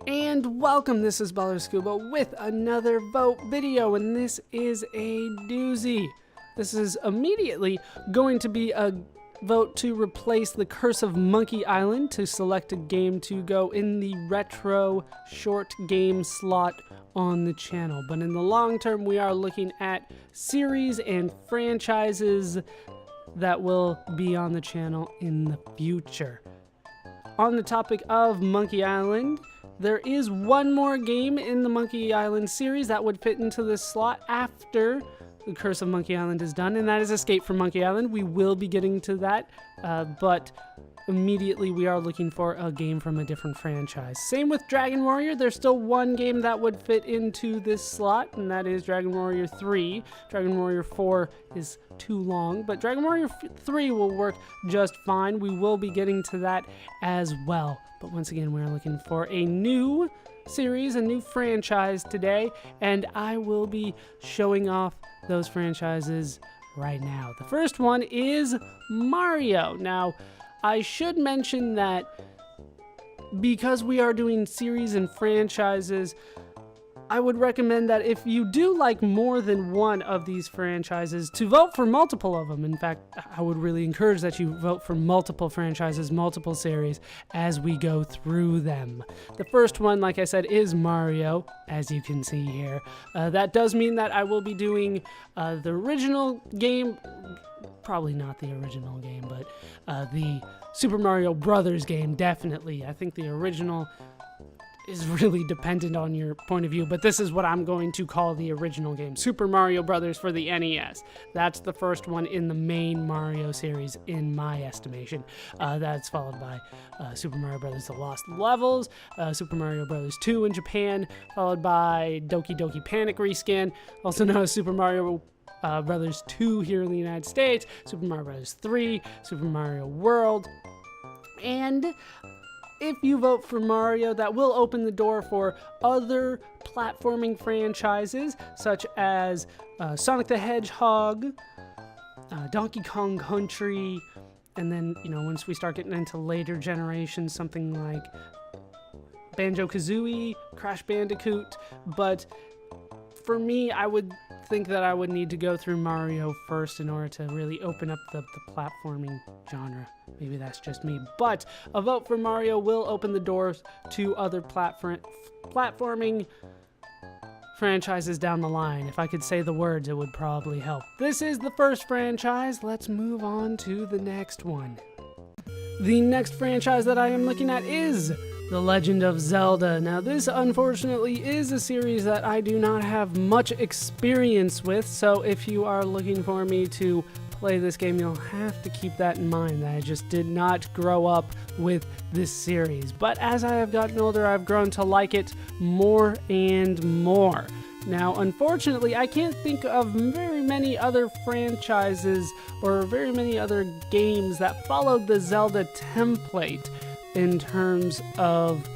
And welcome, this is ballerscuba with another vote video, and this is a doozy. This is immediately going to be a vote to replace the Curse of Monkey Island to select a game to go in the retro short game slot on the channel. But in the long term, we are looking at series and franchises that will be on the channel in the future. On the topic of Monkey Island, there is one more game in the Monkey Island series that would fit into this slot after the Curse of Monkey Island is done, and that is Escape from Monkey Island. We will be getting to that, but immediately we are looking for a game from a different franchise. Same with Dragon Warrior. There's still one game that would fit into this slot, and that is Dragon Warrior 3. Dragon Warrior 4 is too long, but Dragon Warrior 3 will work just fine. We will be getting to that as well. But once again, we're looking for a new series, a new franchise today, and I will be showing off those franchises right now. The first one is Mario. Now, I should mention that because we are doing series and franchises, I would recommend that if you do like more than one of these franchises, to vote for multiple of them. In fact, I would really encourage that you vote for multiple franchises, multiple series, as we go through them. The first one, like I said, is Mario, as you can see here. That does mean that I will be doing the original game, probably not the original game, but the Super Mario Brothers game, definitely. I think the original is really dependent on your point of view, but this is what I'm going to call the original game, Super Mario Brothers for the NES. That's the first one in the main Mario series, in my estimation. That's followed by Super Mario Brothers The Lost Levels, Super Mario Brothers 2 in Japan, followed by Doki Doki Panic Reskin, also known as Super Mario Brothers 2 here in the United States, Super Mario Brothers 3, Super Mario World, and if you vote for Mario, that will open the door for other platforming franchises, such as Sonic the Hedgehog, Donkey Kong Country, and then, once we start getting into later generations, something like Banjo-Kazooie, Crash Bandicoot. But for me, I would think that I would need to go through Mario first in order to really open up the platforming genre. Maybe that's just me, but a vote for Mario will open the doors to other platforming franchises down the line. If I could say the words, it would probably help. This is the first franchise. Let's move on to the next one. The next franchise that I am looking at is The Legend of Zelda. Now, this unfortunately is a series that I do not have much experience with, so if you are looking for me to play this game, you'll have to keep that in mind, that I just did not grow up with this series. But as I have gotten older, I've grown to like it more and more. Now, unfortunately, I can't think of very many other franchises or very many other games that followed the Zelda template in terms of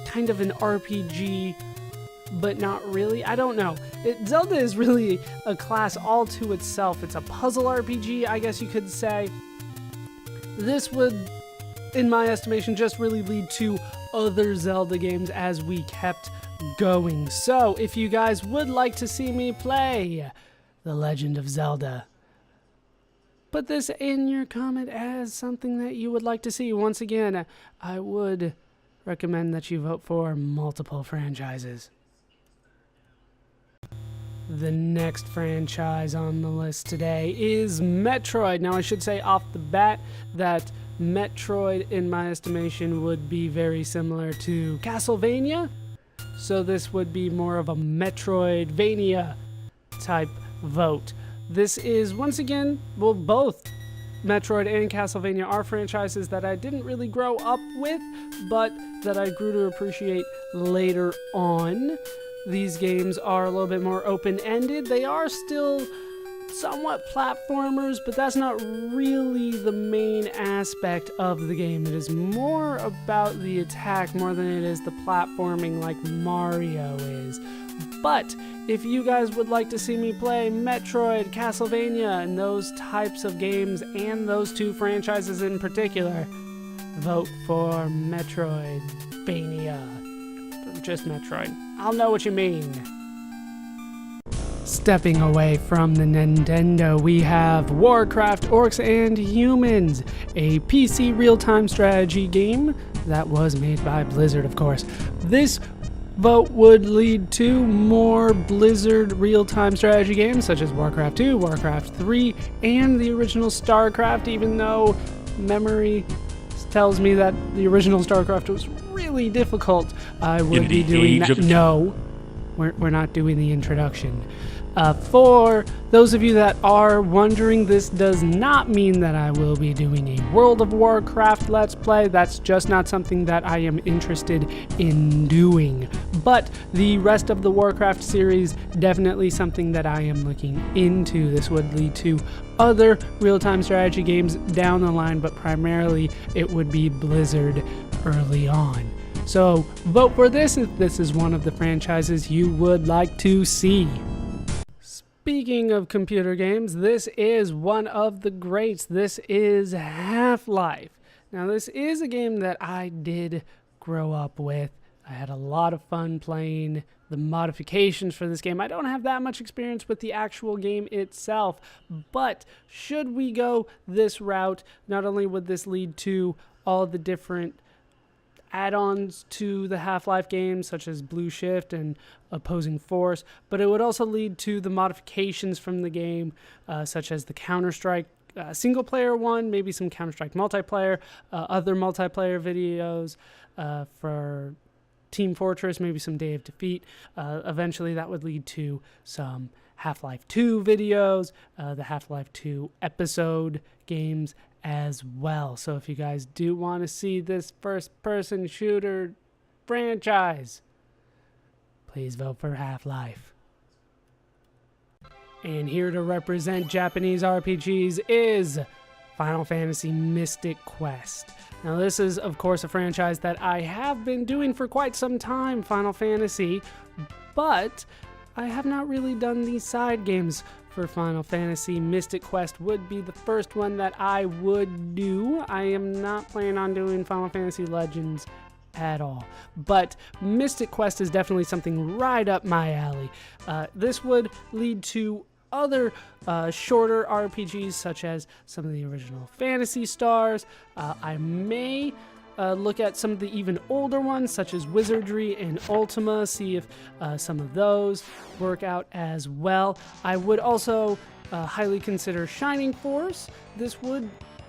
kind of an RPG, but not really. I don't know. Zelda is really a class all to itself. It's a puzzle RPG, I guess you could say. This would, in my estimation, just really lead to other Zelda games as we kept going. So, if you guys would like to see me play The Legend of Zelda, put this in your comment as something that you would like to see. Once again, I would recommend that you vote for multiple franchises. The next franchise on the list today is Metroid. Now, I should say off the bat that Metroid, in my estimation, would be very similar to Castlevania. So this would be more of a Metroid-vania type vote. This is, once again, well, both Metroid and Castlevania are franchises that I didn't really grow up with, but that I grew to appreciate later on. These games are a little bit more open-ended. They are still somewhat platformers, but that's not really the main aspect of the game. It is more about the attack more than it is the platforming like Mario is. But if you guys would like to see me play Metroid, Castlevania, and those types of games, and those two franchises in particular, vote for Metroid-vania. just Metroid. I'll know what you mean. Stepping away from the Nintendo, we have Warcraft Orcs and Humans, a PC real-time strategy game that was made by Blizzard, of course. This vote would lead to more Blizzard real-time strategy games such as Warcraft 2, Warcraft 3, and the original StarCraft, even though memory tells me that the original StarCraft was really difficult. I would be doing that. No, we're not doing the introduction. For those of you that are wondering, this does not mean that I will be doing a World of Warcraft Let's Play. That's just not something that I am interested in doing. But the rest of the Warcraft series, definitely something that I am looking into. This would lead to other real-time strategy games down the line, but primarily it would be Blizzard early on. So vote for this if this is one of the franchises you would like to see. Speaking of computer games, this is one of the greats. This is Half-Life. Now, this is a game that I did grow up with. I had a lot of fun playing the modifications for this game. I don't have that much experience with the actual game itself, but should we go this route, not only would this lead to all the different add-ons to the Half-Life games, such as Blue Shift and Opposing Force, but it would also lead to the modifications from the game, such as the Counter-Strike single-player one, maybe some Counter-Strike multiplayer, other multiplayer videos for Team Fortress, maybe some Day of Defeat. Eventually, that would lead to some Half-Life 2 videos, the Half-Life 2 episode games as well. So if you guys do want to see this first-person shooter franchise, please vote for Half-Life. And here to represent Japanese RPGs is Final Fantasy Mystic Quest. Now this is, of course, a franchise that I have been doing for quite some time, Final Fantasy, but I have not really done these side games for Final Fantasy. Mystic Quest would be the first one that I would do. I am not planning on doing Final Fantasy Legends at all, but Mystic Quest is definitely something right up my alley. This would lead to other shorter RPGs, such as some of the original Phantasy Stars. I may look at some of the even older ones, such as Wizardry and Ultima, see if some of those work out as well. I would also highly consider Shining Force. This would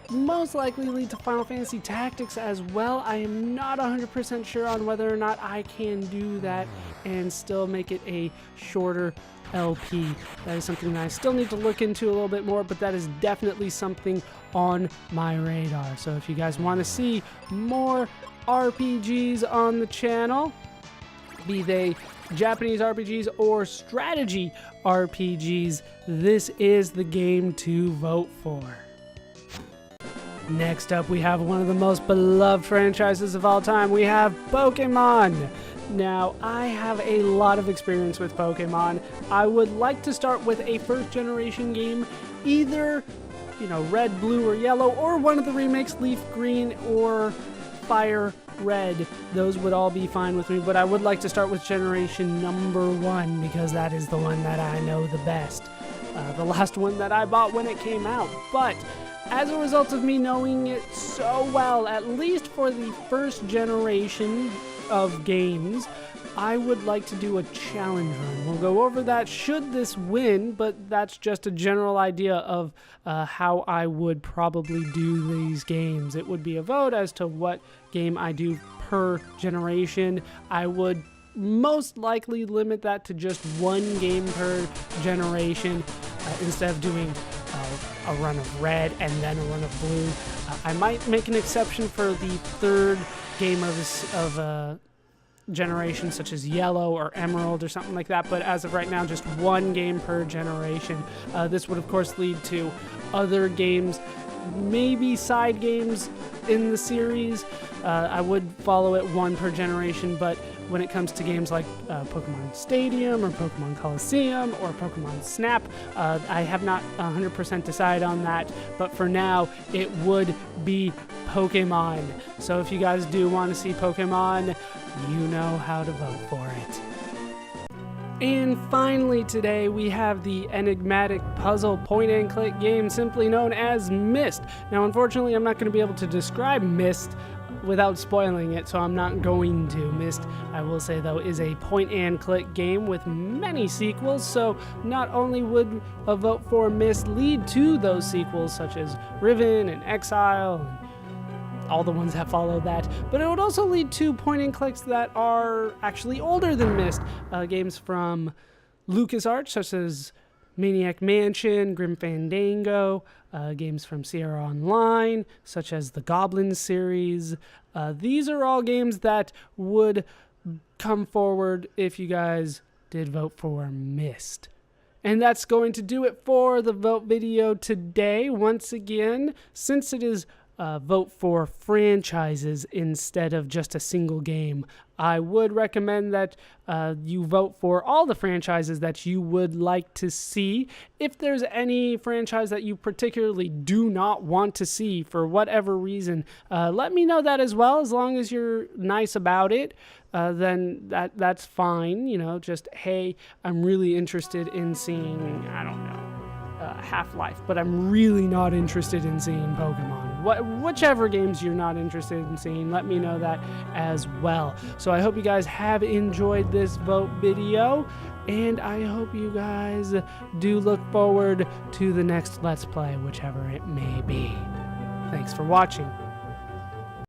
most likely lead to Final Fantasy Tactics as well. I am not 100% sure on whether or not I can do that and still make it a shorter LP. That is something that I still need to look into a little bit more, but that is definitely something on my radar. So if you guys want to see more RPGs on the channel, be they Japanese RPGs or strategy RPGs, this is the game to vote for. Next up, we have one of the most beloved franchises of all time. We have Pokemon. Now, I have a lot of experience with Pokemon. I would like to start with a first generation game, either, Red, Blue, or Yellow, or one of the remakes, Leaf Green or Fire Red. Those would all be fine with me, but I would like to start with generation number 1 because that is the one that I know the best. The last one that I bought when it came out. But as a result of me knowing it so well, at least for the first generation of games, I would like to do a challenge run. We'll go over that should this win, but that's just a general idea of how I would probably do these games. It would be a vote as to what game I do per generation. I would most likely limit that to just one game per generation instead of doing a run of red and then a run of blue. I might make an exception for the third game of a generation, such as yellow or emerald or something like that, but as of right now, just one game per generation. This would of course lead to other games maybe side games in the series. I would follow it one per generation, but when it comes to games like Pokemon Stadium or Pokemon Coliseum or Pokemon Snap, I have not 100% decided on that, but for now it would be Pokemon. So if you guys do want to see Pokemon, you know how to vote for it. And finally today we have the enigmatic puzzle point-and-click game simply known as Myst. Now unfortunately I'm not going to be able to describe Myst without spoiling it, so I'm not going to. Myst, I will say though, is a point-and-click game with many sequels, so not only would a vote for Myst lead to those sequels such as Riven and Exile and all the ones that follow that, but it would also lead to point-and-clicks that are actually older than Myst. Games from LucasArts such as Maniac Mansion, Grim Fandango, games from Sierra Online such as the Goblin series. These are all games that would come forward if you guys did vote for Myst. And that's going to do it for the vote video today. Once again, since it is vote for franchises instead of just a single game, I would recommend that you vote for all the franchises that you would like to see. If there's any franchise that you particularly do not want to see for whatever reason, let me know that as well. As long as you're nice about it, then that's fine. You know, just, hey, I'm really interested in seeing, I don't know, Half-Life, but I'm really not interested in seeing Pokemon. Whichever games you're not interested in seeing, let me know that as well. So I hope you guys have enjoyed this vote video, and I hope you guys do look forward to the next Let's Play, whichever it may be. Thanks for watching.